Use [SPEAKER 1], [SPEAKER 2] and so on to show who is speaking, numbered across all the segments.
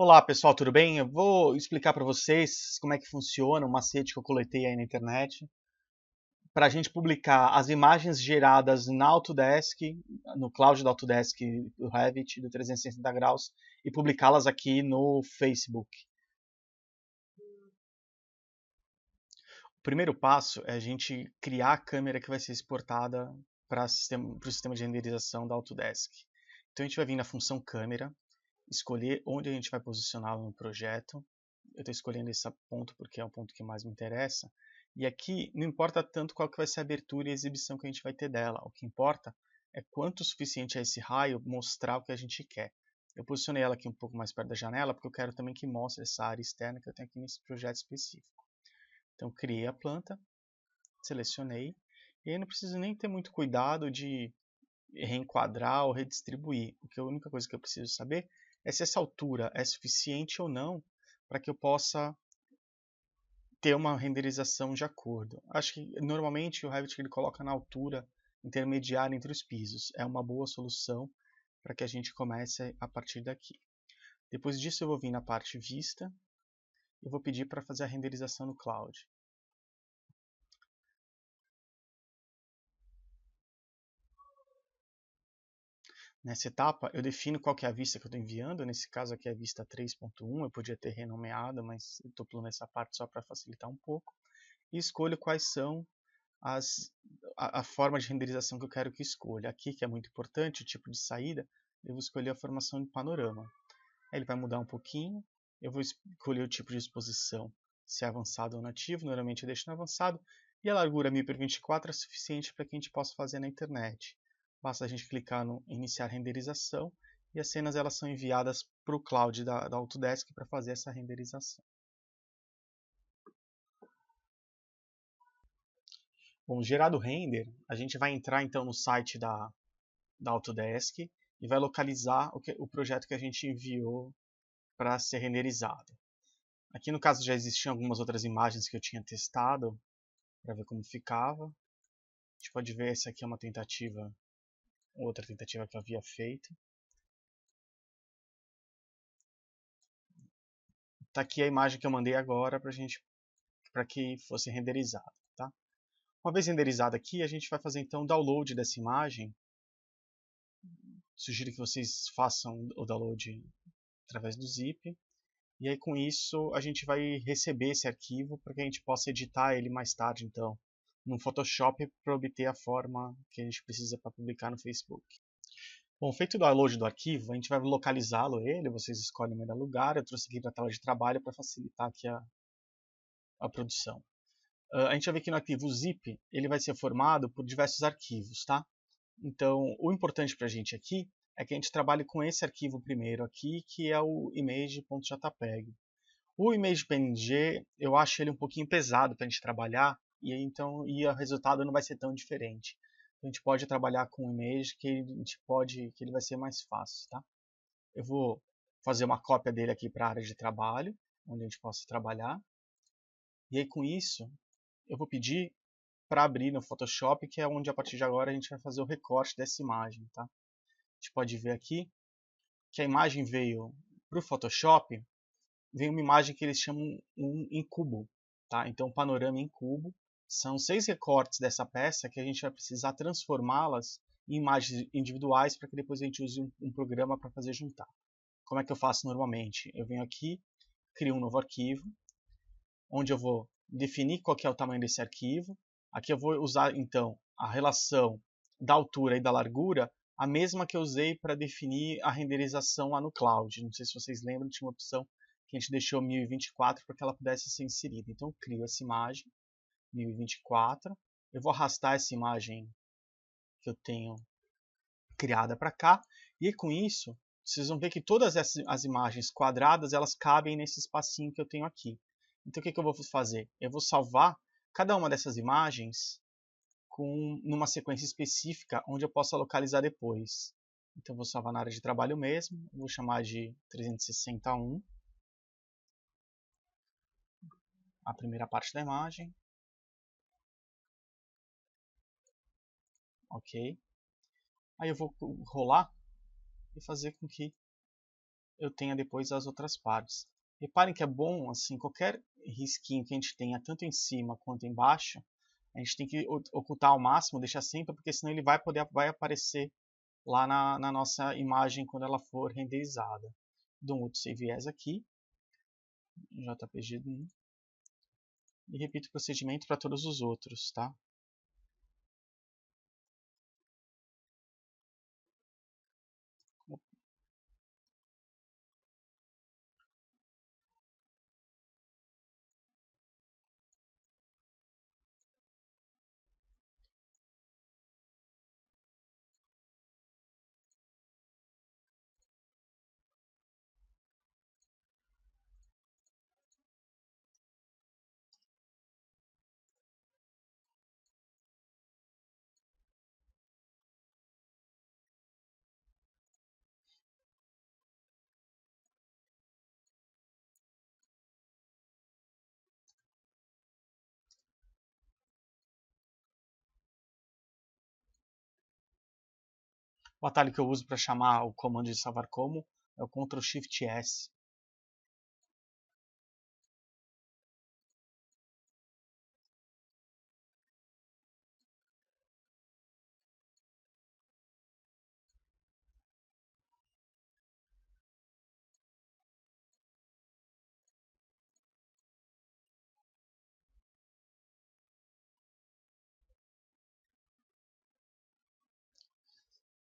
[SPEAKER 1] Olá pessoal, tudo bem? Eu vou explicar para vocês como é que funciona um macete que eu coletei aí na internet para a gente publicar as imagens geradas na Autodesk, no cloud da Autodesk, do Revit, do 360 graus, e publicá-las aqui no Facebook. O primeiro passo é a gente criar a câmera que vai ser exportada para o sistema de renderização da Autodesk. Então a gente vai vir na função câmera, escolher onde a gente vai posicioná-la no projeto. Eu estou escolhendo esse ponto porque é o ponto que mais me interessa. E aqui não importa tanto qual que vai ser a abertura e a exibição que a gente vai ter dela. O que importa é quanto o suficiente é esse raio mostrar o que a gente quer. Eu posicionei ela aqui um pouco mais perto da janela porque eu quero também que mostre essa área externa que eu tenho aqui nesse projeto específico. Então criei a planta, selecionei, e aí não preciso nem ter muito cuidado de reenquadrar ou redistribuir. A única coisa que eu preciso saber é se essa altura é suficiente ou não para que eu possa ter uma renderização de acordo. Acho que normalmente o Revit ele coloca na altura intermediária entre os pisos. É uma boa solução para que a gente comece a partir daqui. Depois disso eu vou vir na parte vista e vou pedir para fazer a renderização no cloud. Nessa etapa, eu defino qual que é a vista que eu estou enviando. Nesse caso aqui é a vista 3.1. Eu podia ter renomeado, mas eu estou pulando essa parte só para facilitar um pouco. E escolho quais são a forma de renderização que eu quero que escolha. Aqui, que é muito importante, o tipo de saída, eu vou escolher a formação de panorama. Aí ele vai mudar um pouquinho. Eu vou escolher o tipo de exposição, se é avançado ou nativo. Normalmente eu deixo no avançado. E a largura 1000x24 é suficiente para que a gente possa fazer na internet. Basta a gente clicar no iniciar renderização e as cenas elas são enviadas para o cloud da Autodesk para fazer essa renderização. Bom, gerado o render, a gente vai entrar então no site da Autodesk e vai localizar o projeto que a gente enviou para ser renderizado. Aqui no caso já existiam algumas outras imagens que eu tinha testado para ver como ficava. A gente pode ver essa aqui é uma tentativa, outra tentativa que eu havia feito. Está aqui a imagem que eu mandei agora para que fosse renderizada. Tá? Uma vez renderizada aqui, a gente vai fazer então o download dessa imagem. Sugiro que vocês façam o download através do zip. E aí com isso a gente vai receber esse arquivo para que a gente possa editar ele mais tarde, então, no Photoshop para obter a forma que a gente precisa para publicar no Facebook. Bom, feito o download do arquivo, a gente vai localizá-lo vocês escolhem o melhor lugar, eu trouxe aqui para a tela de trabalho para facilitar aqui a produção. A gente vai ver que no arquivo zip, ele vai ser formado por diversos arquivos, tá? Então, o importante para a gente aqui é que a gente trabalhe com esse arquivo primeiro aqui, que é o image.jpg. O image.png, eu acho ele um pouquinho pesado para a gente trabalhar, e o resultado não vai ser tão diferente. A gente pode trabalhar com o image que ele vai ser mais fácil, tá? Eu vou fazer uma cópia dele aqui para a área de trabalho, onde a gente possa trabalhar. E aí com isso, eu vou pedir para abrir no Photoshop, que é onde a partir de agora a gente vai fazer o recorte dessa imagem, tá? A gente pode ver aqui que a imagem veio para o Photoshop, veio uma imagem que eles chamam em cubo, tá? Então, panorama em cubo. São 6 recortes dessa peça que a gente vai precisar transformá-las em imagens individuais para que depois a gente use um programa para fazer juntar. Como é que eu faço normalmente? Eu venho aqui, crio um novo arquivo, onde eu vou definir qual que é o tamanho desse arquivo. Aqui eu vou usar, então, a relação da altura e da largura, a mesma que eu usei para definir a renderização lá no cloud. Não sei se vocês lembram, tinha uma opção que a gente deixou 1024 para que ela pudesse ser inserida. Então eu crio essa imagem, 1024. Eu vou arrastar essa imagem que eu tenho criada para cá. E com isso, vocês vão ver que todas as imagens quadradas, elas cabem nesse espacinho que eu tenho aqui. Então o que eu vou fazer? Eu vou salvar cada uma dessas imagens numa sequência específica onde eu possa localizar depois. Então eu vou salvar na área de trabalho mesmo, vou chamar de 361, a primeira parte da imagem. Ok. Aí eu vou rolar e fazer com que eu tenha depois as outras partes. Reparem que é bom, assim, qualquer risquinho que a gente tenha, tanto em cima quanto embaixo, a gente tem que ocultar ao máximo, deixar sempre, porque senão ele vai aparecer lá na nossa imagem quando ela for renderizada. Dou um outro Save As aqui, JPG 1, e repito o procedimento para todos os outros, tá? O atalho que eu uso para chamar o comando de salvar como é o Ctrl Shift S.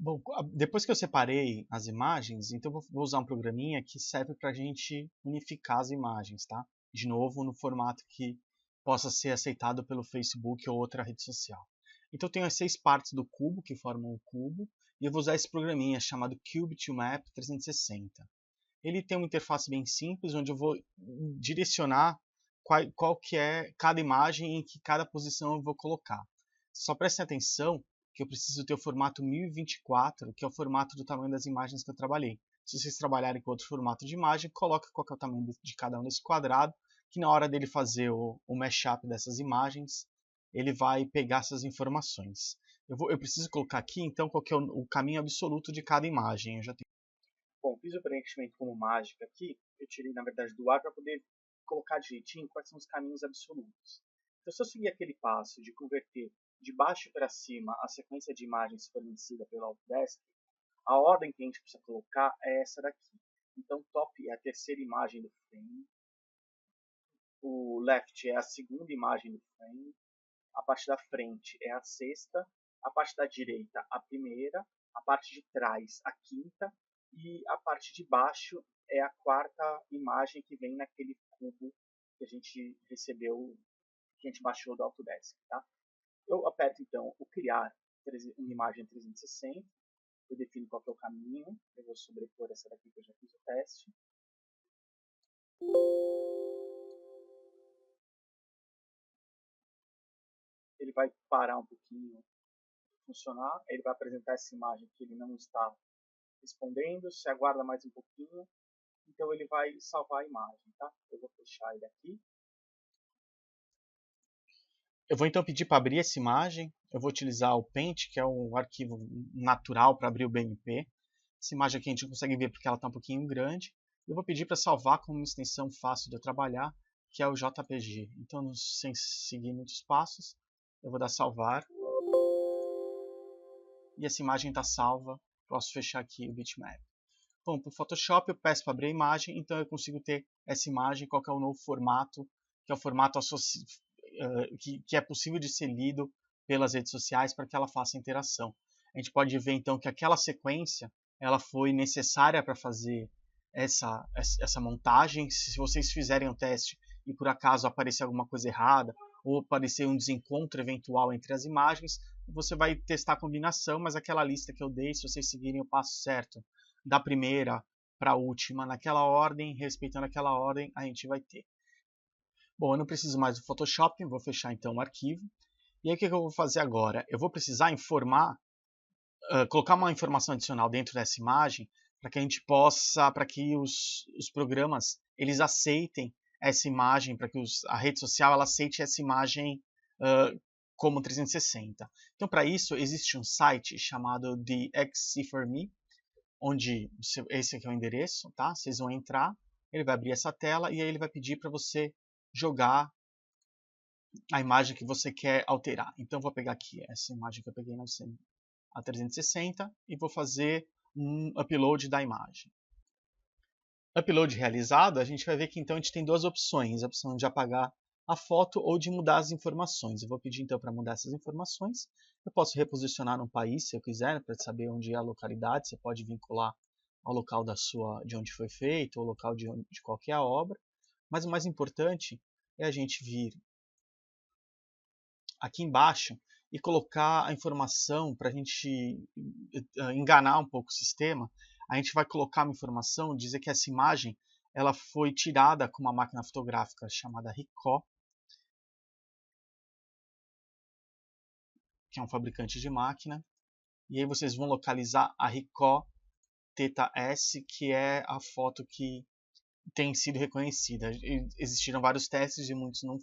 [SPEAKER 1] Bom, depois que eu separei as imagens, então eu vou usar um programinha que serve para a gente unificar as imagens, tá? De novo, no formato que possa ser aceitado pelo Facebook ou outra rede social. Então eu tenho as 6 partes do cubo, que formam o cubo, e eu vou usar esse programinha chamado Cube2Map 360. Ele tem uma interface bem simples, onde eu vou direcionar qual que é cada imagem e em que cada posição eu vou colocar. Só prestem atenção que eu preciso ter o formato 1024, que é o formato do tamanho das imagens que eu trabalhei. Se vocês trabalharem com outro formato de imagem, coloque qual que é o tamanho de cada um desse quadrado, que na hora dele fazer o mashup dessas imagens, ele vai pegar essas informações. Eu preciso colocar aqui, então, qual que é o caminho absoluto de cada imagem. Eu já tenho... Bom, fiz o preenchimento como mágica aqui. Eu tirei, na verdade, do ar para poder colocar direitinho quais são os caminhos absolutos. Então, se eu seguir aquele passo de converter de baixo para cima a sequência de imagens fornecida pelo Autodesk, a ordem que a gente precisa colocar é essa daqui. Então, top é a terceira imagem do frame, o left é a segunda imagem do frame, a parte da frente é a sexta, a parte da direita a primeira, a parte de trás a quinta e a parte de baixo é a quarta imagem que vem naquele cubo que a gente recebeu, que a gente baixou do Autodesk. Tá? Eu aperto então o criar uma imagem 360, eu defino qual é o caminho, eu vou sobrepor essa daqui que eu já fiz o teste. Ele vai parar um pouquinho de funcionar, ele vai apresentar essa imagem que ele não está respondendo, se aguarda mais um pouquinho, então ele vai salvar a imagem, tá? Eu vou fechar ele aqui. Eu vou então pedir para abrir essa imagem, eu vou utilizar o Paint, que é um arquivo natural para abrir o BMP. Essa imagem aqui a gente não consegue ver porque ela está um pouquinho grande. Eu vou pedir para salvar com uma extensão fácil de eu trabalhar, que é o JPG. Então, sem seguir muitos passos, eu vou dar salvar. E essa imagem está salva. Posso fechar aqui o bitmap. Bom, para o Photoshop eu peço para abrir a imagem, então eu consigo ter essa imagem, qual que é o novo formato, que é o formato que é possível de ser lido pelas redes sociais para que ela faça interação. A gente pode ver então que aquela sequência ela foi necessária para fazer essa montagem. Se vocês fizerem um teste e por acaso aparecer alguma coisa errada ou aparecer um desencontro eventual entre as imagens, você vai testar a combinação, mas aquela lista que eu dei, se vocês seguirem o passo certo da primeira para a última naquela ordem, respeitando aquela ordem, a gente vai ter. Bom, eu não preciso mais do Photoshop, vou fechar então o arquivo. E aí o que eu vou fazer agora? Eu vou precisar colocar uma informação adicional dentro dessa imagem para que a gente possa, para que os programas eles aceitem essa imagem, para que a rede social ela aceite essa imagem como 360. Então, para isso, existe um site chamado The XC4Me, onde esse aqui é o endereço, tá? Vocês vão entrar, ele vai abrir essa tela e aí ele vai pedir para você jogar a imagem que você quer alterar. Então, eu vou pegar aqui essa imagem que eu peguei a 360 e vou fazer um upload da imagem. Upload realizado, a gente vai ver que então a gente tem duas opções, a opção de apagar a foto ou de mudar as informações. Eu vou pedir então para mudar essas informações. Eu posso reposicionar um país se eu quiser, para saber onde é a localidade. Você pode vincular ao local de onde foi feito, ou local de qual é a obra. Mas o mais importante é a gente vir aqui embaixo e colocar a informação para a gente enganar um pouco o sistema. A gente vai colocar uma informação, dizer que essa imagem ela foi tirada com uma máquina fotográfica chamada Ricoh, que é um fabricante de máquina. E aí vocês vão localizar a Ricoh Theta S, que é a foto que tem sido reconhecida. Existiram vários testes e muitos não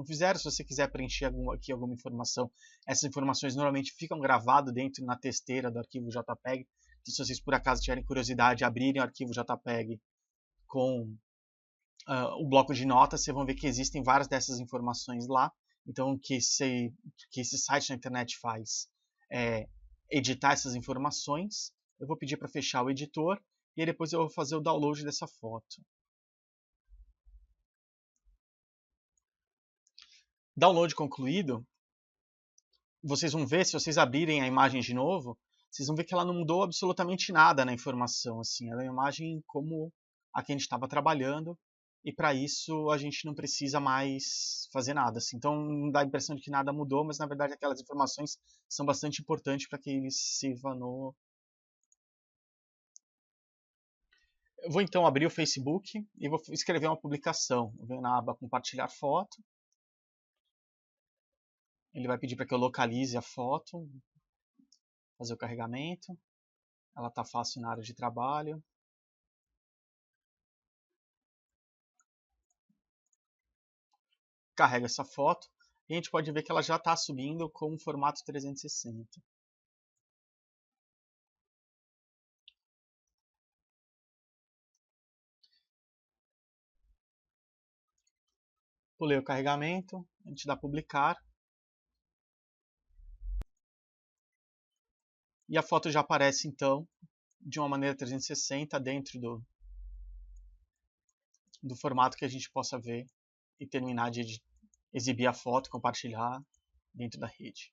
[SPEAKER 1] fizeram. Se você quiser preencher aqui alguma informação, essas informações normalmente ficam gravadas dentro na testeira do arquivo JPEG. Então, se vocês por acaso tiverem curiosidade de abrirem o arquivo JPEG com o bloco de notas, vocês vão ver que existem várias dessas informações lá. Então, o que esse site na internet faz é editar essas informações. Eu vou pedir para fechar o editor e aí depois eu vou fazer o download dessa foto. Download concluído. Vocês vão ver, se vocês abrirem a imagem de novo, vocês vão ver que ela não mudou absolutamente nada na informação. Assim, ela é uma imagem como a que a gente estava trabalhando, e para isso a gente não precisa mais fazer nada. Assim. Então não dá a impressão de que nada mudou, mas na verdade aquelas informações são bastante importantes para que ele sirva no... Eu vou então abrir o Facebook e vou escrever uma publicação. Eu venho na aba compartilhar foto. Ele vai pedir para que eu localize a foto, fazer o carregamento. Ela está fácil na área de trabalho. Carrega essa foto e a gente pode ver que ela já está subindo com o formato 360. Pulei o carregamento, a gente dá publicar. E a foto já aparece então de uma maneira 360 dentro do formato que a gente possa ver e terminar de exibir a foto, compartilhar dentro da rede.